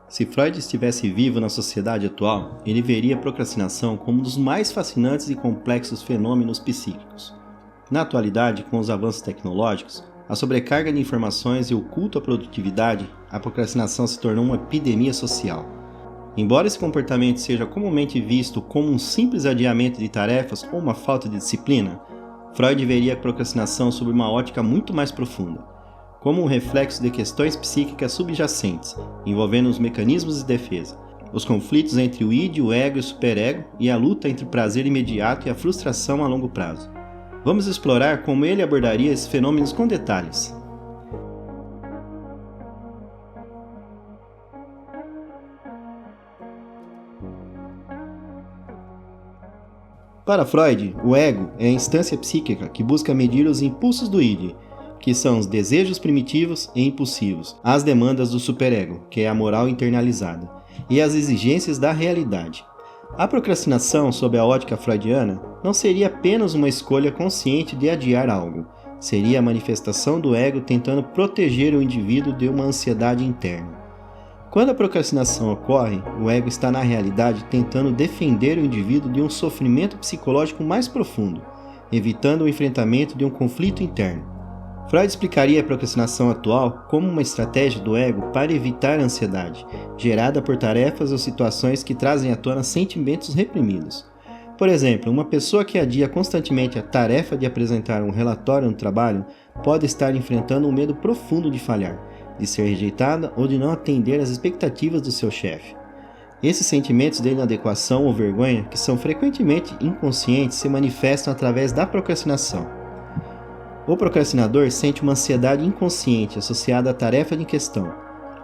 Se Freud estivesse vivo na sociedade atual, ele veria a procrastinação como um dos mais fascinantes e complexos fenômenos psíquicos. Na atualidade, com os avanços tecnológicos, a sobrecarga de informações e o culto à produtividade, a procrastinação se tornou uma epidemia social. Embora esse comportamento seja comumente visto como um simples adiamento de tarefas ou uma falta de disciplina, Freud veria a procrastinação sob uma ótica muito mais profunda, como um reflexo de questões psíquicas subjacentes, envolvendo os mecanismos de defesa, os conflitos entre o id, o ego e o superego e a luta entre o prazer imediato e a frustração a longo prazo. Vamos explorar como ele abordaria esses fenômenos com detalhes. Para Freud, o ego é a instância psíquica que busca medir os impulsos do id, que são os desejos primitivos e impulsivos, as demandas do superego, que é a moral internalizada, e as exigências da realidade. A procrastinação, sob a ótica freudiana, não seria apenas uma escolha consciente de adiar algo, seria a manifestação do ego tentando proteger o indivíduo de uma ansiedade interna. Quando a procrastinação ocorre, o ego está na realidade tentando defender o indivíduo de um sofrimento psicológico mais profundo, evitando o enfrentamento de um conflito interno. Freud explicaria a procrastinação atual como uma estratégia do ego para evitar a ansiedade, gerada por tarefas ou situações que trazem à tona sentimentos reprimidos. Por exemplo, uma pessoa que adia constantemente a tarefa de apresentar um relatório no trabalho pode estar enfrentando um medo profundo de falhar, de ser rejeitada ou de não atender às expectativas do seu chefe. Esses sentimentos de inadequação ou vergonha, que são frequentemente inconscientes, se manifestam através da procrastinação. O procrastinador sente uma ansiedade inconsciente associada à tarefa em questão,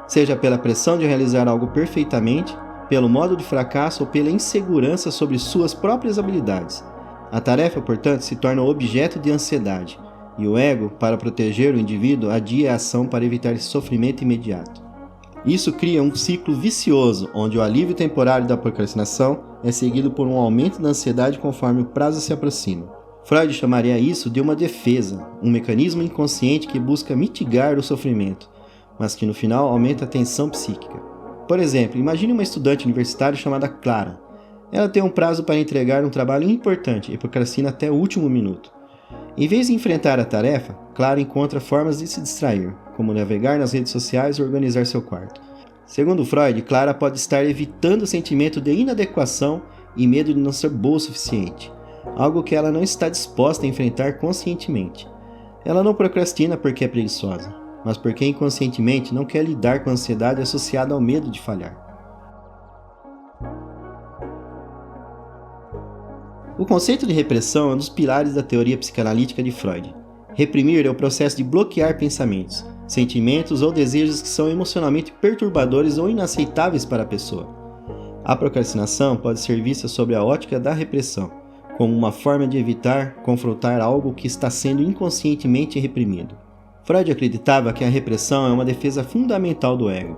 seja pela pressão de realizar algo perfeitamente, pelo modo de fracasso ou pela insegurança sobre suas próprias habilidades. A tarefa, portanto, se torna objeto de ansiedade, e o ego, para proteger o indivíduo, adia a ação para evitar esse sofrimento imediato. Isso cria um ciclo vicioso, onde o alívio temporário da procrastinação é seguido por um aumento da ansiedade conforme o prazo se aproxima. Freud chamaria isso de uma defesa, um mecanismo inconsciente que busca mitigar o sofrimento, mas que no final aumenta a tensão psíquica. Por exemplo, imagine uma estudante universitária chamada Clara. Ela tem um prazo para entregar um trabalho importante e procrastina até o último minuto. Em vez de enfrentar a tarefa, Clara encontra formas de se distrair, como navegar nas redes sociais ou organizar seu quarto. Segundo Freud, Clara pode estar evitando o sentimento de inadequação e medo de não ser boa o suficiente, algo que ela não está disposta a enfrentar conscientemente. Ela não procrastina porque é preguiçosa, mas porque inconscientemente não quer lidar com a ansiedade associada ao medo de falhar. O conceito de repressão é um dos pilares da teoria psicanalítica de Freud. Reprimir é o processo de bloquear pensamentos, sentimentos ou desejos que são emocionalmente perturbadores ou inaceitáveis para a pessoa. A procrastinação pode ser vista sob a ótica da repressão, como uma forma de evitar confrontar algo que está sendo inconscientemente reprimido. Freud acreditava que a repressão é uma defesa fundamental do ego,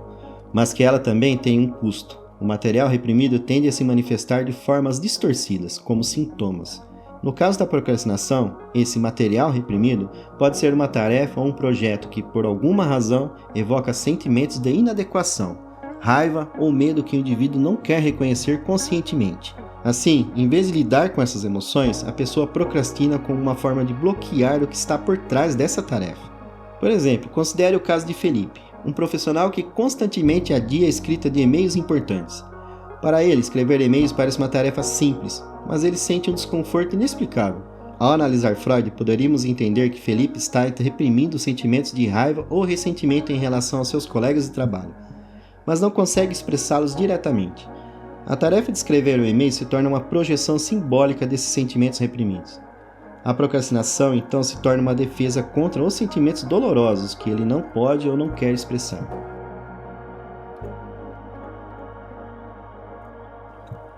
mas que ela também tem um custo. O material reprimido tende a se manifestar de formas distorcidas, como sintomas. No caso da procrastinação, esse material reprimido pode ser uma tarefa ou um projeto que, por alguma razão, evoca sentimentos de inadequação, raiva ou medo que o indivíduo não quer reconhecer conscientemente. Assim, em vez de lidar com essas emoções, a pessoa procrastina como uma forma de bloquear o que está por trás dessa tarefa. Por exemplo, considere o caso de Felipe, um profissional que constantemente adia a escrita de e-mails importantes. Para ele, escrever e-mails parece uma tarefa simples, mas ele sente um desconforto inexplicável. Ao analisar Freud, poderíamos entender que Felipe está reprimindo sentimentos de raiva ou ressentimento em relação aos seus colegas de trabalho, mas não consegue expressá-los diretamente. A tarefa de escrever o e-mail se torna uma projeção simbólica desses sentimentos reprimidos. A procrastinação, então, se torna uma defesa contra os sentimentos dolorosos que ele não pode ou não quer expressar.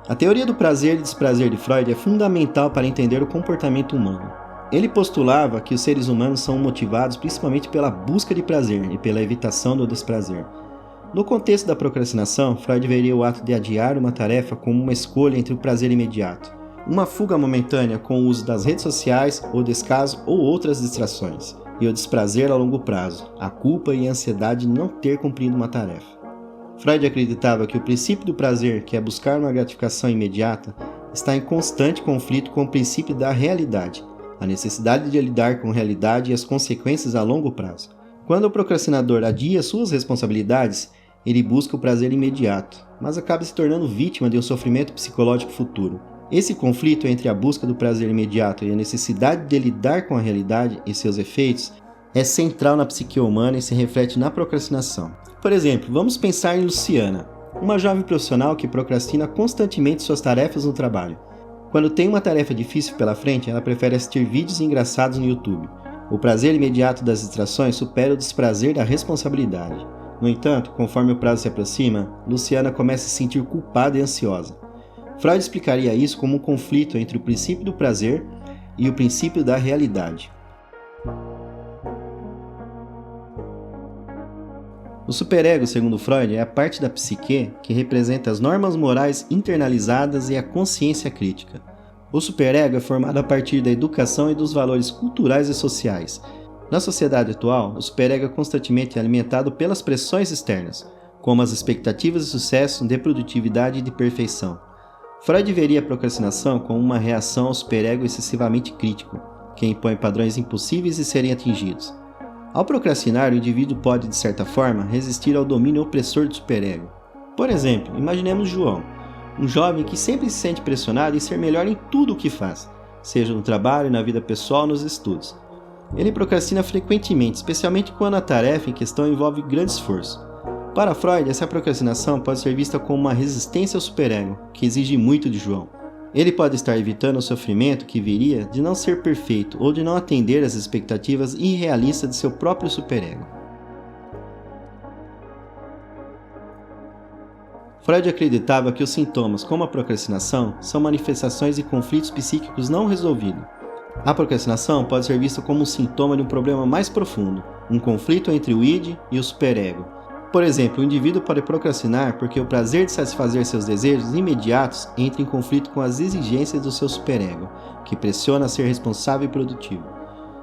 A teoria do prazer e desprazer de Freud é fundamental para entender o comportamento humano. Ele postulava que os seres humanos são motivados principalmente pela busca de prazer e pela evitação do desprazer. No contexto da procrastinação, Freud veria o ato de adiar uma tarefa como uma escolha entre o prazer imediato, uma fuga momentânea com o uso das redes sociais, o descaso ou outras distrações, e o desprazer a longo prazo, a culpa e a ansiedade de não ter cumprido uma tarefa. Freud acreditava que o princípio do prazer, que é buscar uma gratificação imediata, está em constante conflito com o princípio da realidade, a necessidade de lidar com a realidade e as consequências a longo prazo. Quando o procrastinador adia suas responsabilidades, ele busca o prazer imediato, mas acaba se tornando vítima de um sofrimento psicológico futuro. Esse conflito entre a busca do prazer imediato e a necessidade de lidar com a realidade e seus efeitos é central na psique humana e se reflete na procrastinação. Por exemplo, vamos pensar em Luciana, uma jovem profissional que procrastina constantemente suas tarefas no trabalho. Quando tem uma tarefa difícil pela frente, ela prefere assistir vídeos engraçados no YouTube. O prazer imediato das distrações supera o desprazer da responsabilidade. No entanto, conforme o prazo se aproxima, Luciana começa a se sentir culpada e ansiosa. Freud explicaria isso como um conflito entre o princípio do prazer e o princípio da realidade. O superego, segundo Freud, é a parte da psique que representa as normas morais internalizadas e a consciência crítica. O superego é formado a partir da educação e dos valores culturais e sociais. Na sociedade atual, o superego é constantemente alimentado pelas pressões externas, como as expectativas de sucesso, de produtividade e de perfeição. Freud veria a procrastinação como uma reação ao superego excessivamente crítico, que impõe padrões impossíveis de serem atingidos. Ao procrastinar, o indivíduo pode, de certa forma, resistir ao domínio opressor do superego. Por exemplo, imaginemos João, um jovem que sempre se sente pressionado em ser melhor em tudo o que faz, seja no trabalho, na vida pessoal ou nos estudos. Ele procrastina frequentemente, especialmente quando a tarefa em questão envolve grande esforço. Para Freud, essa procrastinação pode ser vista como uma resistência ao superego, que exige muito de João. Ele pode estar evitando o sofrimento que viria de não ser perfeito ou de não atender às expectativas irrealistas de seu próprio superego. Freud acreditava que os sintomas, como a procrastinação, são manifestações de conflitos psíquicos não resolvidos. A procrastinação pode ser vista como um sintoma de um problema mais profundo, um conflito entre o id e o superego. Por exemplo, o indivíduo pode procrastinar porque o prazer de satisfazer seus desejos imediatos entra em conflito com as exigências do seu superego, que pressiona a ser responsável e produtivo.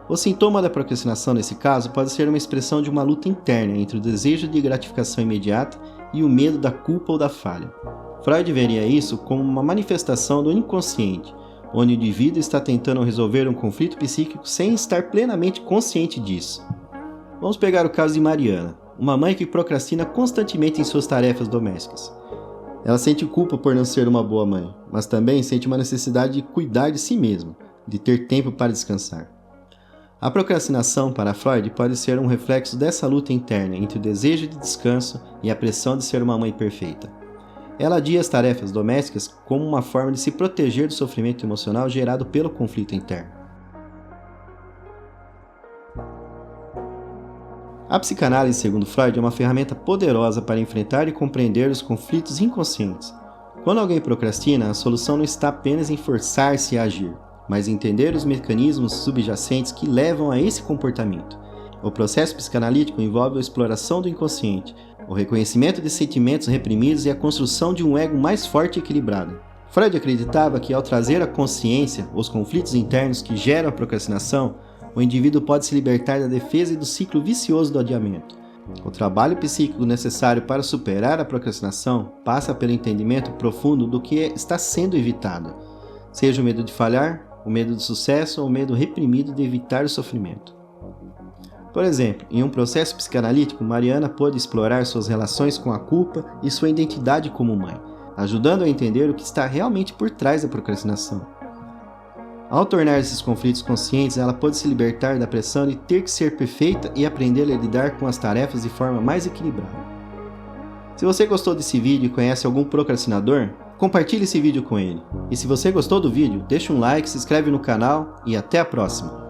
O sintoma da procrastinação nesse caso pode ser uma expressão de uma luta interna entre o desejo de gratificação imediata e o medo da culpa ou da falha. Freud veria isso como uma manifestação do inconsciente, onde o indivíduo está tentando resolver um conflito psíquico sem estar plenamente consciente disso. Vamos pegar o caso de Mariana, uma mãe que procrastina constantemente em suas tarefas domésticas. Ela sente culpa por não ser uma boa mãe, mas também sente uma necessidade de cuidar de si mesma, de ter tempo para descansar. A procrastinação, para Freud, pode ser um reflexo dessa luta interna entre o desejo de descanso e a pressão de ser uma mãe perfeita. Ela adia as tarefas domésticas como uma forma de se proteger do sofrimento emocional gerado pelo conflito interno. A psicanálise, segundo Freud, é uma ferramenta poderosa para enfrentar e compreender os conflitos inconscientes. Quando alguém procrastina, a solução não está apenas em forçar-se a agir, mas em entender os mecanismos subjacentes que levam a esse comportamento. O processo psicanalítico envolve a exploração do inconsciente, o reconhecimento de sentimentos reprimidos e a construção de um ego mais forte e equilibrado. Freud acreditava que, ao trazer à consciência os conflitos internos que geram a procrastinação, o indivíduo pode se libertar da defesa e do ciclo vicioso do adiamento. O trabalho psíquico necessário para superar a procrastinação passa pelo entendimento profundo do que está sendo evitado, seja o medo de falhar, o medo de sucesso ou o medo reprimido de evitar o sofrimento. Por exemplo, em um processo psicanalítico, Mariana pôde explorar suas relações com a culpa e sua identidade como mãe, ajudando a entender o que está realmente por trás da procrastinação. Ao tornar esses conflitos conscientes, ela pôde se libertar da pressão de ter que ser perfeita e aprender a lidar com as tarefas de forma mais equilibrada. Se você gostou desse vídeo e conhece algum procrastinador, compartilhe esse vídeo com ele. E se você gostou do vídeo, deixa um like, se inscreve no canal e até a próxima!